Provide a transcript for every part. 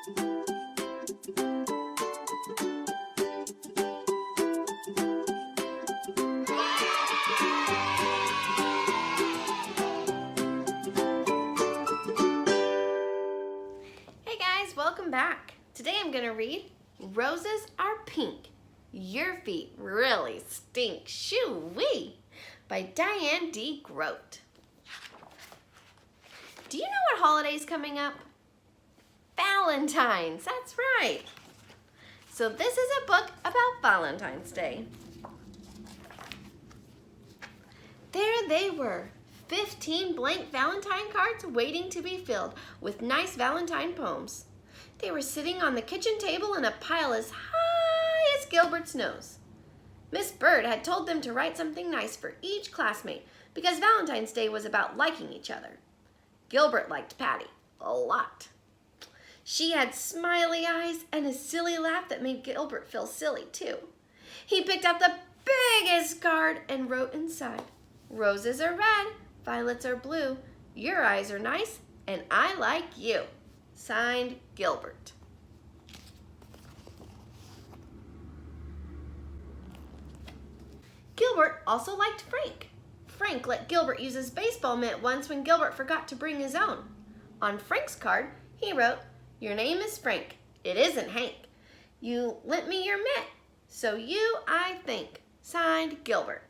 Hey guys, welcome back. Today I'm going to read Roses Are Pink. Your feet really stink, shoo-wee, by Diane De Groat. Do you know what holiday's coming up? Valentine's, that's right. So this is a book about Valentine's Day. There they were, 15 blank Valentine cards waiting to be filled with nice Valentine poems. They were sitting on the kitchen table in a pile as high as Gilbert's nose. Miss Bird had told them to write something nice for each classmate because Valentine's Day was about liking each other. Gilbert liked Patty a lot. She had smiley eyes and a silly laugh that made Gilbert feel silly too. He picked out the biggest card and wrote inside, "Roses are red, violets are blue, your eyes are nice, and I like you." Signed, Gilbert. Gilbert also liked Frank. Frank let Gilbert use his baseball mitt once when Gilbert forgot to bring his own. On Frank's card, he wrote, "Your name is Frank. It isn't Hank. You lent me your mitt, so you I think." Signed, Gilbert.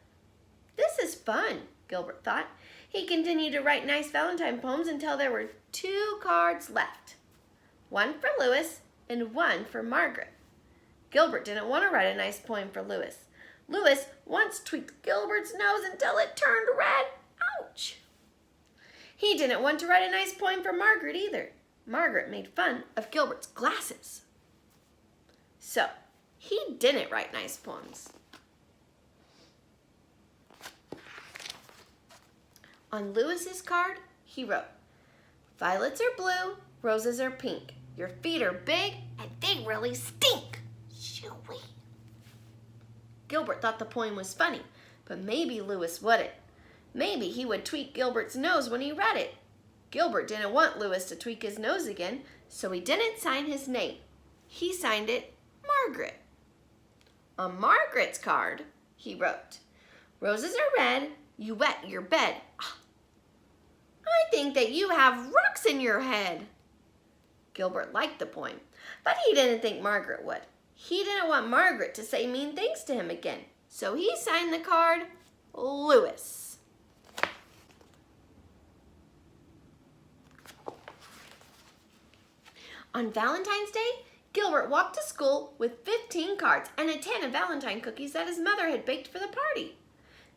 This is fun, Gilbert thought. He continued to write nice Valentine poems until there were 2 cards left. One for Louis and one for Margaret. Gilbert didn't want to write a nice poem for Louis. Louis once tweaked Gilbert's nose until it turned red. Ouch! He didn't want to write a nice poem for Margaret either. Margaret made fun of Gilbert's glasses. So, he didn't write nice poems. On Louis's card, he wrote, "Violets are blue, roses are pink. Your feet are big and they really stink. Shoo-wee." Gilbert thought the poem was funny, but maybe Louis wouldn't. Maybe he would tweak Gilbert's nose when he read it. Gilbert didn't want Louis to tweak his nose again, so he didn't sign his name. He signed it Margaret. On Margaret's card, he wrote, "Roses are red, you wet your bed. I think that you have rocks in your head." Gilbert liked the poem, but he didn't think Margaret would. He didn't want Margaret to say mean things to him again, so he signed the card Louis. On Valentine's Day, Gilbert walked to school with 15 cards and a tin of Valentine cookies that his mother had baked for the party.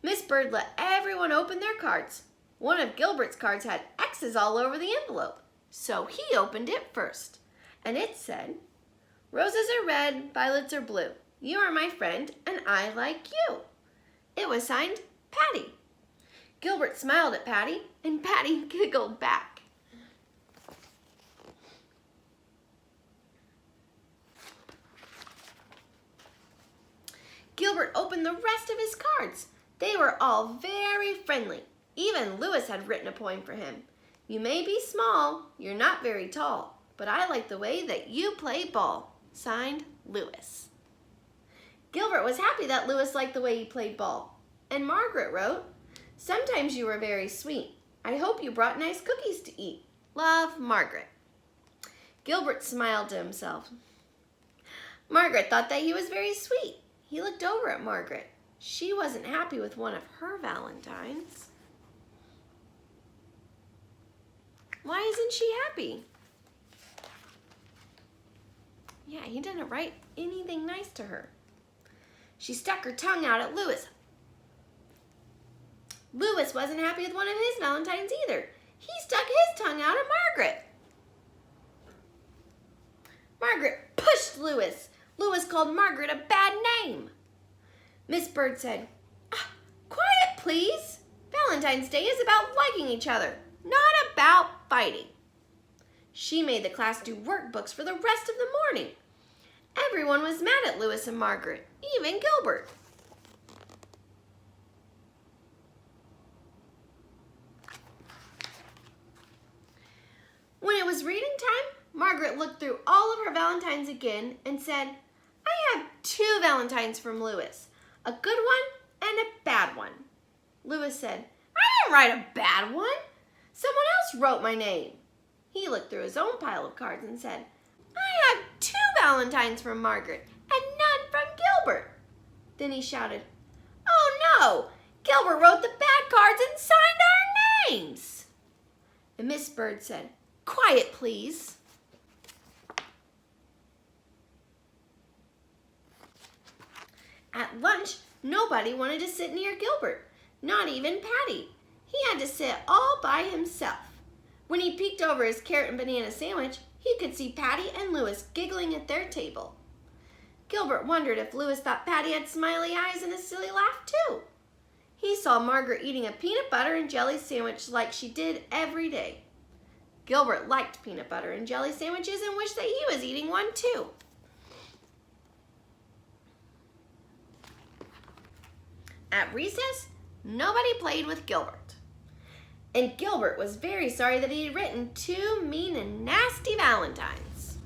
Miss Bird let everyone open their cards. One of Gilbert's cards had X's all over the envelope, so he opened it first. And it said, "Roses are red, violets are blue. You are my friend, and I like you." It was signed Patty. Gilbert smiled at Patty, and Patty giggled back. Gilbert opened the rest of his cards. They were all very friendly. Even Louis had written a poem for him. "You may be small, you're not very tall, but I like the way that you play ball." Signed, Louis. Gilbert was happy that Louis liked the way he played ball. And Margaret wrote, "Sometimes you were very sweet. I hope you brought nice cookies to eat. Love, Margaret." Gilbert smiled to himself. Margaret thought that he was very sweet. He looked over at Margaret. She wasn't happy with one of her Valentines. Why isn't she happy? Yeah, he didn't write anything nice to her. She stuck her tongue out at Louis. Louis wasn't happy with one of his Valentines either. He stuck his tongue out at Margaret. Margaret pushed Louis. Louis called Margaret a bad name. Miss Bird said, "Quiet, please. Valentine's Day is about liking each other, not about fighting." She made the class do workbooks for the rest of the morning. Everyone was mad at Louis and Margaret, even Gilbert. When it was reading time, Margaret looked through all of her Valentines again and said, I have 2 Valentines from Louis, a good one and a bad one. Louis said, I didn't write a bad one. Someone else wrote my name. He looked through his own pile of cards and said, I have 2 Valentines from Margaret and none from Gilbert. Then he shouted, oh no, Gilbert wrote the bad cards and signed our names. And Miss Bird said, quiet please. At lunch, nobody wanted to sit near Gilbert, not even Patty. He had to sit all by himself. When he peeked over his carrot and banana sandwich, he could see Patty and Louis giggling at their table. Gilbert wondered if Louis thought Patty had smiley eyes and a silly laugh too. He saw Margaret eating a peanut butter and jelly sandwich like she did every day. Gilbert liked peanut butter and jelly sandwiches and wished that he was eating one too. At recess, nobody played with Gilbert. And Gilbert was very sorry that he had written 2 mean and nasty Valentines.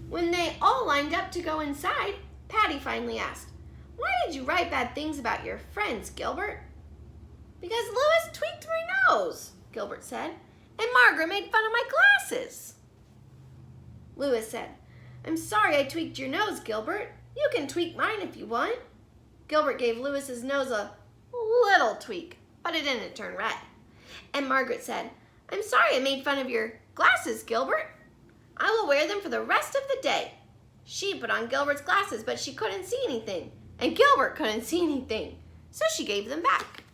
When they all lined up to go inside, Patty finally asked, why did you write bad things about your friends, Gilbert? Because Louis tweaked my nose, Gilbert said, and Margaret made fun of my glasses. Louis said, I'm sorry I tweaked your nose, Gilbert. You can tweak mine if you want. Gilbert gave Louis's nose a little tweak, but it didn't turn red. And Margaret said, I'm sorry I made fun of your glasses, Gilbert. I will wear them for the rest of the day. She put on Gilbert's glasses, but she couldn't see anything, and Gilbert couldn't see anything, so she gave them back.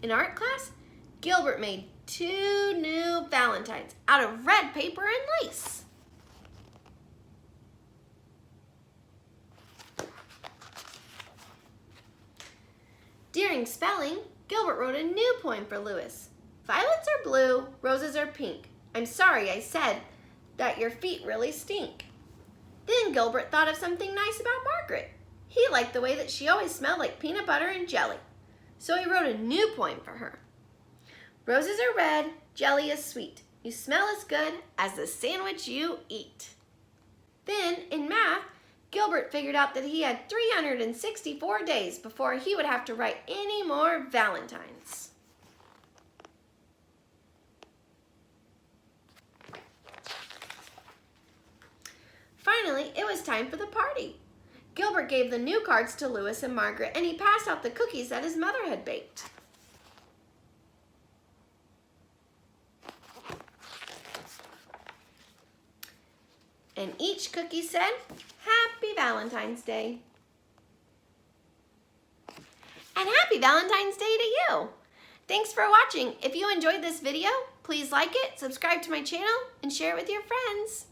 In art class, Gilbert made 2 new Valentines out of red paper and lace. During spelling, Gilbert wrote a new poem for Louis. Violets are blue, roses are pink. I'm sorry I said that your feet really stink. Then Gilbert thought of something nice about Margaret. He liked the way that she always smelled like peanut butter and jelly. So he wrote a new poem for her. Roses are red, jelly is sweet. You smell as good as the sandwich you eat. Then, in math, Gilbert figured out that he had 364 days before he would have to write any more Valentines. Finally, it was time for the party. Gilbert gave the new cards to Louis and Margaret, and he passed out the cookies that his mother had baked. And each cookie said, Happy Valentine's Day. And Happy Valentine's Day to you. Thanks for watching. If you enjoyed this video, please like it, subscribe to my channel, and share it with your friends.